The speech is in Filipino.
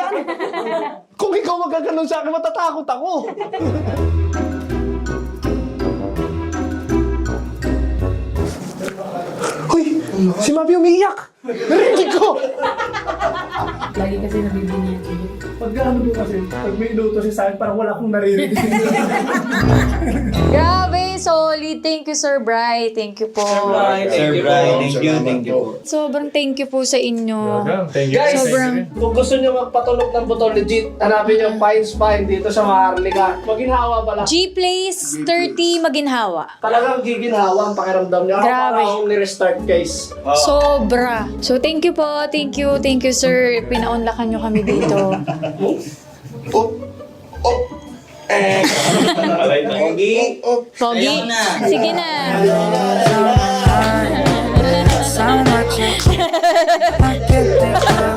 yan. Kung ikaw magkaganon sa akin, matatakot ako. Hoy, si Mabi umiiyak. Narinig ko. Lagi kasi nabibigyan ko. Pag ano po kasi, pag may inuto siya sa akin, parang wala akong naririnig. Grabe, solid. Thank you, Sir Bri. Thank you po. Sir Brian, thank you. Sobrang thank you po sa inyo. Thank you. Guys, Sobrang- kung gusto nyo magpatulog ng buto, legit, hanapin yung Pine Spine dito sa Maharlika. Maginhawa pala. G-Place 30 Maginhawa. Talagang giginhawa ang pakiramdam niya. Grabe. Para akong ni-restart, guys. Sobra. So, thank you po. Thank you, sir. Pinaunlakan nyo kami dito. Pogi. Pogi? Ayaw na. Sige na. So much I can't think of